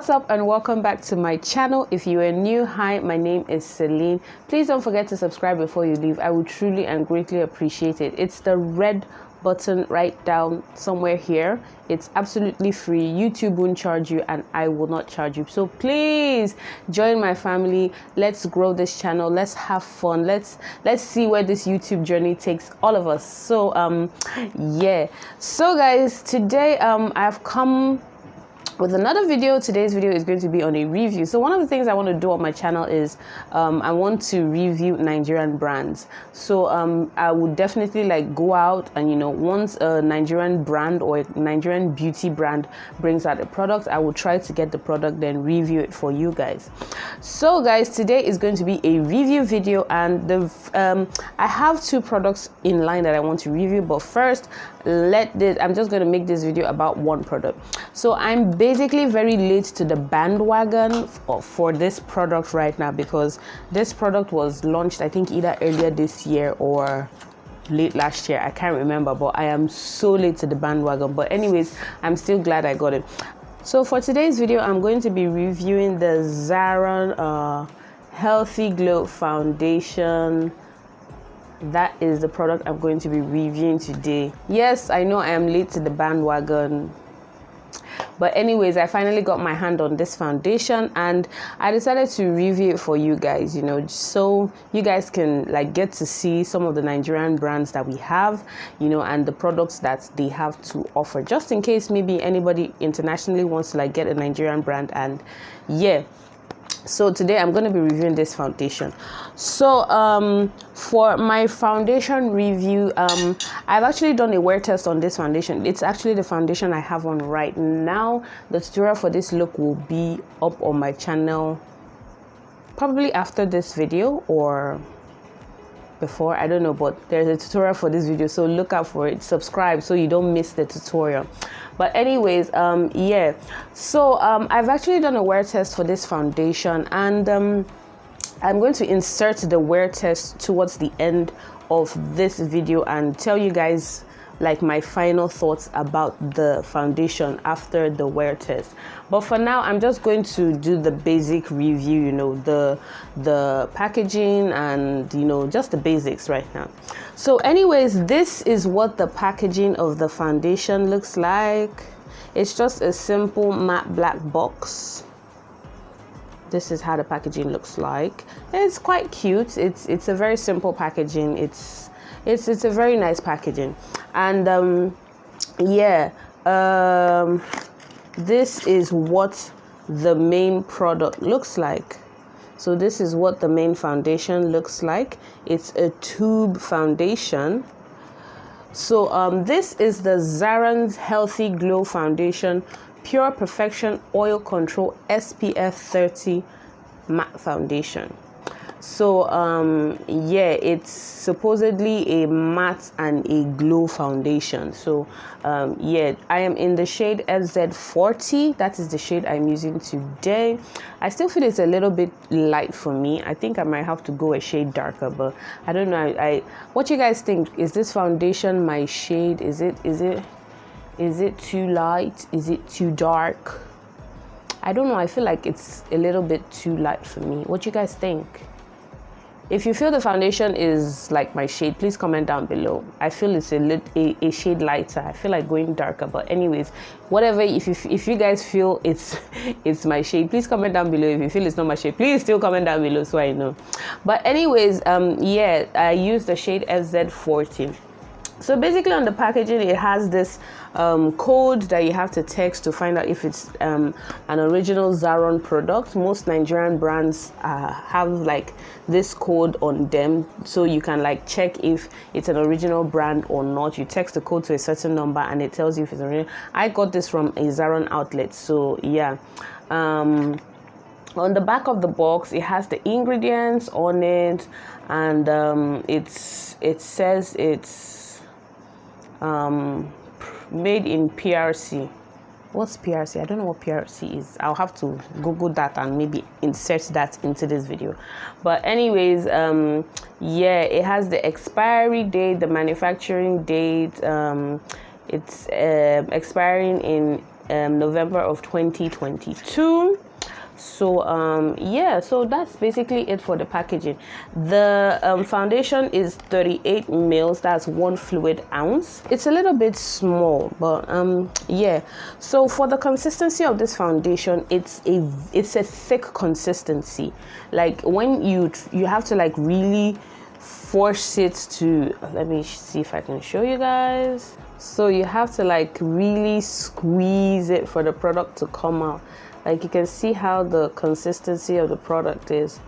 What's up and welcome back to my channel. If you are new, hi, my name is Celine. Please don't forget to subscribe before you leave. I would truly and greatly appreciate it. It's the red button right down somewhere here. It's absolutely free. YouTube won't charge you and I will not charge you. So please join my family. Let's grow this channel. Let's have fun. Let's see where this YouTube journey takes all of us. So yeah. So guys, today I've come with another video. Today's video is going to be on a review. So one of the things I want to do on my channel is I want to review Nigerian brands. So I would definitely like go out and, you know, once a Nigerian brand or a Nigerian beauty brand brings out a product, I will try to get the product, then review it for you guys. So guys, today is going to be a review video, and I have two products in line that I want to review, but first I'm just going to make this video about one product. So I'm basically very late to the bandwagon for this product right now, because this product was launched, I think, either earlier this year or late last year. I can't remember, but I am so late to the bandwagon. But anyways, I'm still glad I got it. So for today's video, I'm going to be reviewing the Zaron Healthy Glow Foundation. That is the product I'm going to be reviewing today. Yes, I know I am late to the bandwagon, but anyways, I finally got my hand on this foundation and I decided to review it for you guys, you know, so you guys can like get to see some of the Nigerian brands that we have, you know, and the products that they have to offer, just in case maybe anybody internationally wants to like get a Nigerian brand. And yeah, so today I'm going to be reviewing this foundation. So for my foundation review, I've actually done a wear test on this foundation. It's actually the foundation I have on right now. The tutorial for this look will be up on my channel probably after this video or before, I don't know, but there's a tutorial for this video, so look out for it. Subscribe so you don't miss the tutorial. But anyways, yeah, so I've actually done a wear test for this foundation, and I'm going to insert the wear test towards the end of this video and tell you guys like my final thoughts about the foundation after the wear test. But for now, I'm just going to do the basic review, you know, the packaging and, you know, just the basics right now. So anyways, this is what the packaging of the foundation looks like. It's just a simple matte black box. This is how the packaging looks like. It's quite cute. It's a very simple packaging. It's a very nice packaging. And yeah, this is what the main product looks like. So this is what the main foundation looks like. It's a tube foundation. So this is the Zaron's Healthy Glow Foundation Pure Perfection Oil Control SPF 30 Matte Foundation. So yeah, it's supposedly a matte and a glow foundation. So yeah, I am in the shade FZ40. That is the shade I'm using today. I still feel it's a little bit light for me. I think I might have to go a shade darker, but I don't know. What you guys think? Is this foundation my shade? Is it too light? Is it too dark? I don't know. I feel like it's a little bit too light for me. What you guys think? If you feel the foundation is like my shade, please comment down below. I feel it's a shade lighter. I feel like going darker, but anyways, whatever. If you guys feel it's my shade, please comment down below. If you feel it's not my shade, please still comment down below so I know. But anyways, yeah, I use the shade FZ40. So basically on the packaging, it has this code that you have to text to find out if it's an original Zaron product. Most Nigerian brands have like this code on them, so you can like check if it's an original brand or not. You text the code to a certain number and it tells you if it's original. I got this from a Zaron outlet, so yeah. On the back of the box, it has the ingredients on it, and it says it's made in PRC. What's PRC? I don't know what PRC is. I'll have to Google that and maybe insert that into this video. But anyways, yeah, it has the expiry date, the manufacturing date. It's expiring in November of 2022. So yeah, so that's basically it for the packaging. The foundation is 38 mils, that's 1 fluid ounce. It's a little bit small, but yeah. So for the consistency of this foundation, it's a thick consistency. Like when you have to like really force it to, let me see if I can show you guys. So you have to like really squeeze it for the product to come out. Like you can see how the consistency of the product is.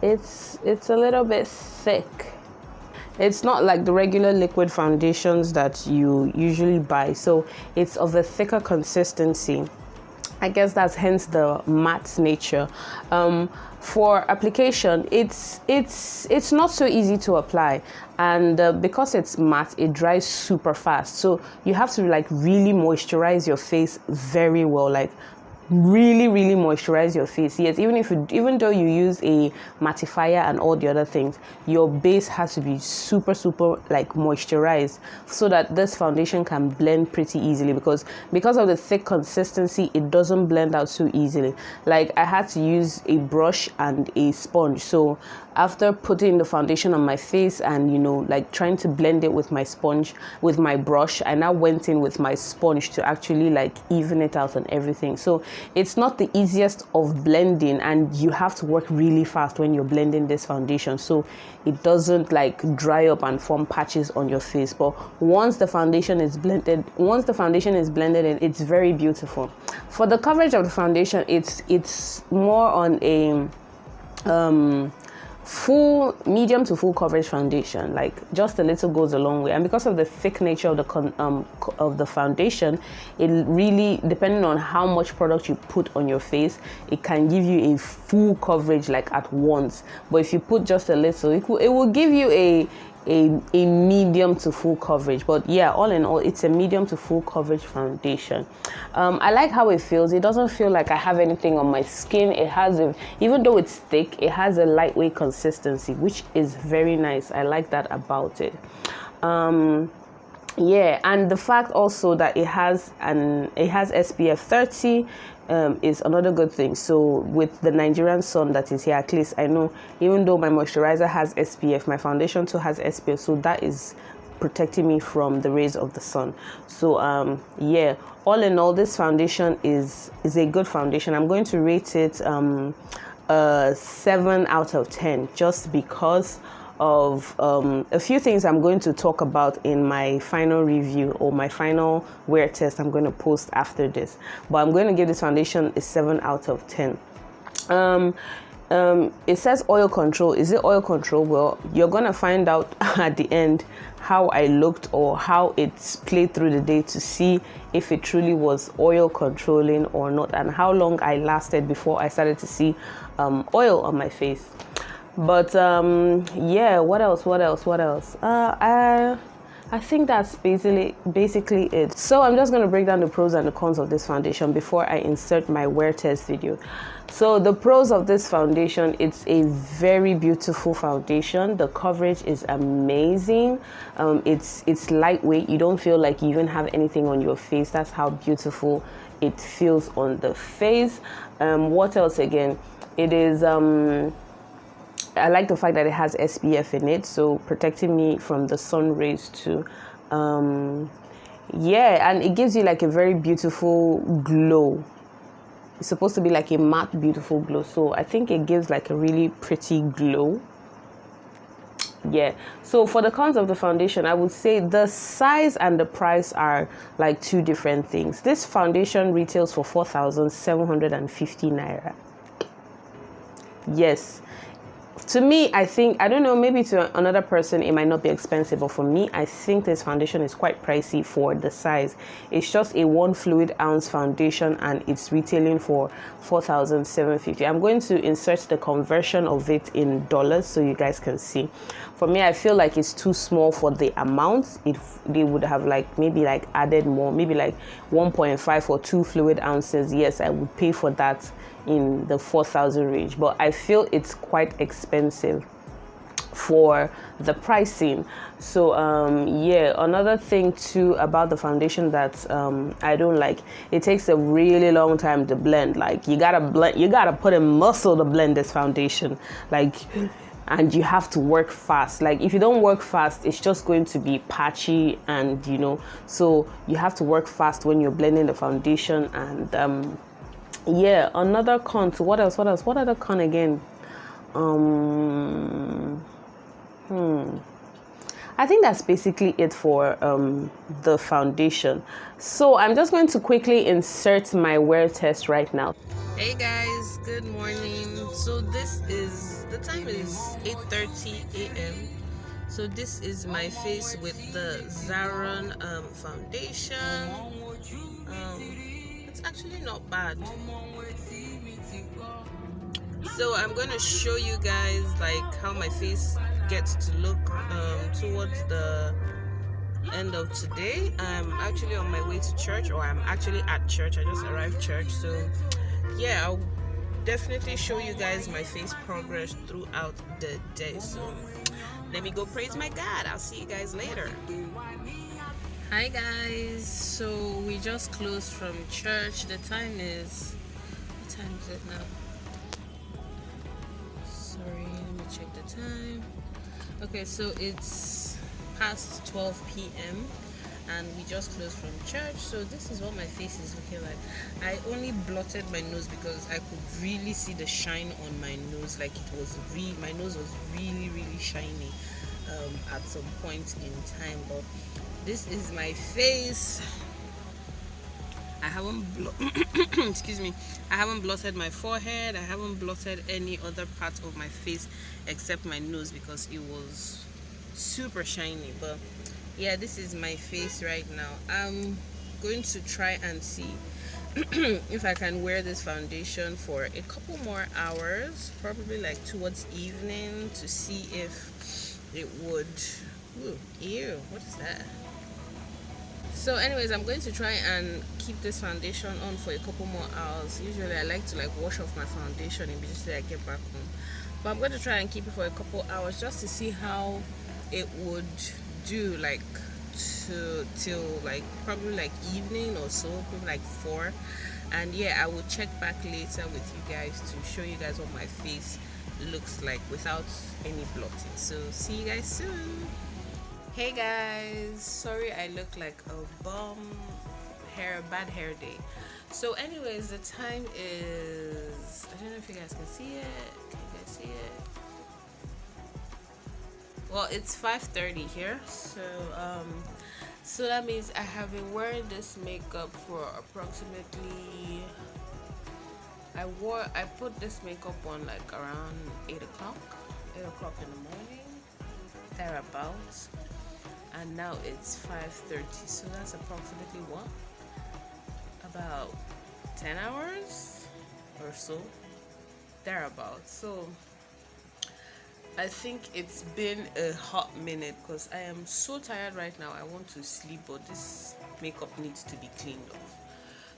It's a little bit thick. It's not like the regular liquid foundations that you usually buy. So it's of a thicker consistency. I guess that's hence the matte nature. For application, it's not so easy to apply, and because it's matte, it dries super fast. So you have to like really moisturize your face very well, like really moisturize your face. Yes, even though you use a mattifier and all the other things, your base has to be super like moisturized so that this foundation can blend pretty easily, because of the thick consistency, it doesn't blend out so easily. Like I had to use a brush and a sponge. So after putting the foundation on my face and like trying to blend it with my sponge, with my brush, I now went in with my sponge to actually like even it out and everything. So it's not the easiest of blending, and you have to work really fast when you're blending this foundation so it doesn't like dry up and form patches on your face. But once the foundation is blended in, it's very beautiful. For the coverage of the foundation, it's more on a full, medium to full coverage foundation. Like just a little goes a long way, and because of the thick nature of the foundation, it really, depending on how much product you put on your face, it can give you a full coverage like at once. But if you put just a little, it will give you a medium to full coverage. But yeah, all in all, it's a medium to full coverage foundation. I like how it feels. It doesn't feel like I have anything on my skin. It has even though it's thick, it has a lightweight consistency, which is very nice. I like that about it. Yeah, and the fact also that it has SPF 30 is another good thing. So with the Nigerian sun that is here, at least I know, even though my moisturizer has SPF, my foundation too has SPF, so that is protecting me from the rays of the sun. So yeah, all in all, this foundation is a good foundation. I'm going to rate it 7 out of 10, just because of a few things I'm going to talk about in my final review or my final wear test I'm going to post after this. But I'm going to give this foundation a 7 out of 10. It says oil control. Is it oil control? Well, you're going to find out at the end how I looked or how it's played through the day to see if it truly was oil controlling or not, and how long I lasted before I started to see oil on my face. But yeah, what else? I think that's basically it. So I'm just going to break down the pros and the cons of this foundation before I insert my wear test video. So the pros of this foundation: it's a very beautiful foundation. The coverage is amazing. It's lightweight. You don't feel like you even have anything on your face. That's how beautiful it feels on the face. What else again? It is I like the fact that it has SPF in it, so protecting me from the sun rays too. Yeah, and it gives you like a very beautiful glow. It's supposed to be like a matte, beautiful glow, so I think it gives like a really pretty glow. Yeah, so for the cons of the foundation, I would say the size and the price are like two different things. This foundation retails for 4,750 naira. Yes. To me, I think, I don't know, maybe to another person it might not be expensive, but for me, I think this foundation is quite pricey for the size. It's just a 1 fluid ounce foundation and it's retailing for 4,750. I'm going to insert the conversion of it in dollars so you guys can see. For me, I feel like it's too small for the amount. They would have maybe added more, maybe like 1.5 or 2 fluid ounces. Yes, I would pay for that in the 4,000 range, but I feel it's quite expensive for the pricing. So yeah, another thing too about the foundation that I don't like, it takes a really long time to blend. Like you gotta put in muscle to blend this foundation, like, and you have to work fast. Like if you don't work fast, it's just going to be patchy, and so you have to work fast when you're blending the foundation. And yeah, another con. So what else? What other con again? I think that's basically it for the foundation. So I'm just going to quickly insert my wear test right now. Hey guys, good morning. So the time is 8:30 a.m. So this is my face with the Zaron foundation. It's actually not bad. So I'm going to show you guys like how my face gets to look towards the end of today. I'm actually on my way to church, or I'm actually at church. I just arrived church. So yeah, I'll definitely show you guys my face progress throughout the day. So let me go praise my God. I'll see you guys later. Hi guys, so we just closed from church. The time is, what time is it now? Sorry, let me check the time. Okay, so it's past 12 p.m. and we just closed from church. So this is what my face is looking like. I only blotted my nose because I could really see the shine on my nose. Like it was my nose was really shiny at some point in time. But this is my face. I haven't excuse me, I haven't blotted my forehead. I haven't blotted any other part of my face except my nose because it was super shiny. But yeah, this is my face right now. I'm going to try and see if I can wear this foundation for a couple more hours, probably like towards evening, to see if it would. Ooh, ew, what is that? So anyways, I'm going to try and keep this foundation on for a couple more hours. Usually I like to like wash off my foundation immediately I get back home, but I'm going to try and keep it for a couple hours just to see how it would do, like till like probably like evening or so, probably like 4. And yeah, I will check back later with you guys to show you guys what my face looks like without any blotting. So see you guys soon. Hey guys, sorry I look like a bad hair day. So anyways, the time is, I don't know if you guys can see it. Can you guys see it? Well, it's 5:30 here. So that means I have been wearing this makeup for approximately, I put this makeup on like around 8 o'clock in the morning, thereabouts. And now it's 5:30, so that's approximately what, about 10 hours or so, thereabouts. So I think it's been a hot minute because I am so tired right now. I want to sleep, but this makeup needs to be cleaned off.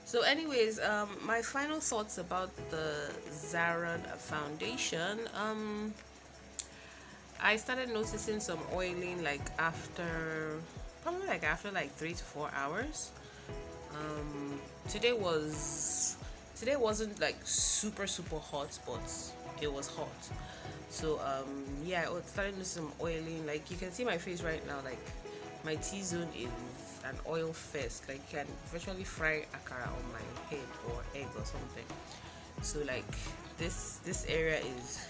So anyways, my final thoughts about the Zaron foundation. I started noticing some oiling like after 3 to 4 hours. Today wasn't like super hot, but it was hot. So yeah, I started noticing some oiling. Like you can see my face right now, like my T-zone is an oil fest. Like you can virtually fry akara on my head or egg or something. So like this area is,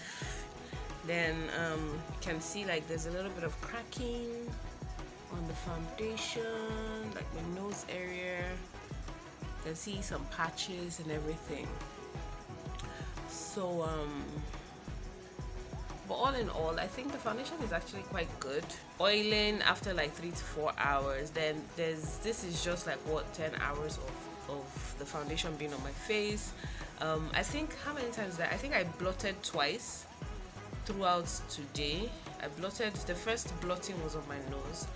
then can see like there's a little bit of cracking on the foundation, like my nose area. You can see some patches and everything. So but all in all, I think the foundation is actually quite good. Oiling after like 3 to 4 hours, then this is just like what, 10 hours of the foundation being on my face. I think, how many times that I think I blotted twice throughout today. I blotted, the first blotting was on my nose,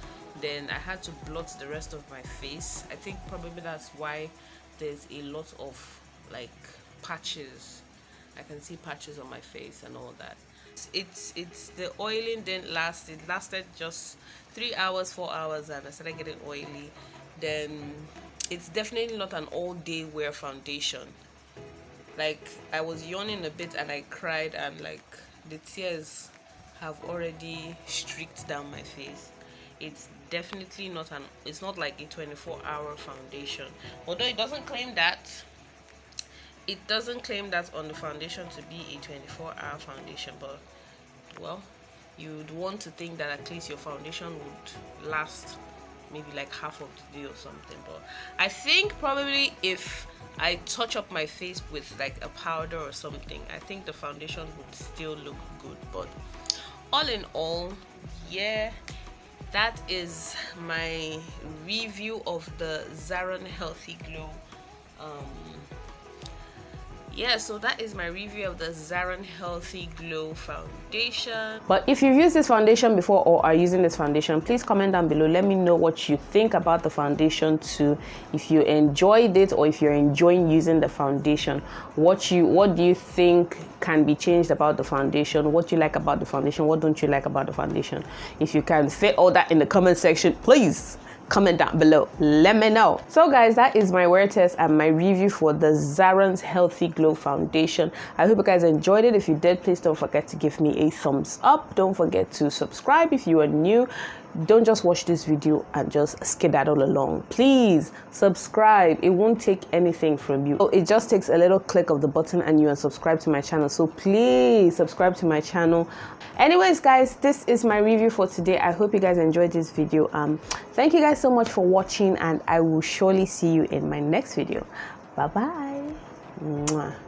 then I had to blot the rest of my face. I think probably that's why there's a lot of like patches I can see patches on my face and all that. It's the oiling didn't last. It lasted just 3 hours, 4 hours, and I started getting oily. Then it's definitely not an all-day wear foundation. Like, I was yawning a bit and I cried, and like the tears have already streaked down my face. It's definitely not it's not like a 24-hour foundation, although it doesn't claim that. It doesn't claim that on the foundation to be a 24-hour foundation, but well, you'd want to think that at least your foundation would last maybe like half of the day or something. But I think probably if I touch up my face with like a powder or something, I think the foundation would still look good. But all in all, yeah, that is my review of the Zaron Healthy Glow. Yeah, so that is my review of the Zaron Healthy Glow foundation. But if you've used this foundation before or are using this foundation, please comment down below. Let me know what you think about the foundation too. If you enjoyed it or if you're enjoying using the foundation, what do you think can be changed about the foundation? What you like about the foundation? What don't you like about the foundation? If you can say all that in the comment section, please comment down below, let me know. So guys, that is my wear test and my review for the Zaron's Healthy Glow foundation. I hope you guys enjoyed it. If you did, please don't forget to give me a thumbs up. Don't forget to subscribe if you are new. Don't just watch this video and just skedaddle along. Please subscribe. It won't take anything from you. It just takes a little click of the button and you are subscribed to my channel. So please subscribe to my channel. Anyways guys, this is my review for today. I hope you guys enjoyed this video. Thank you guys so much for watching, and I will surely see you in my next video. Bye bye. Mwah.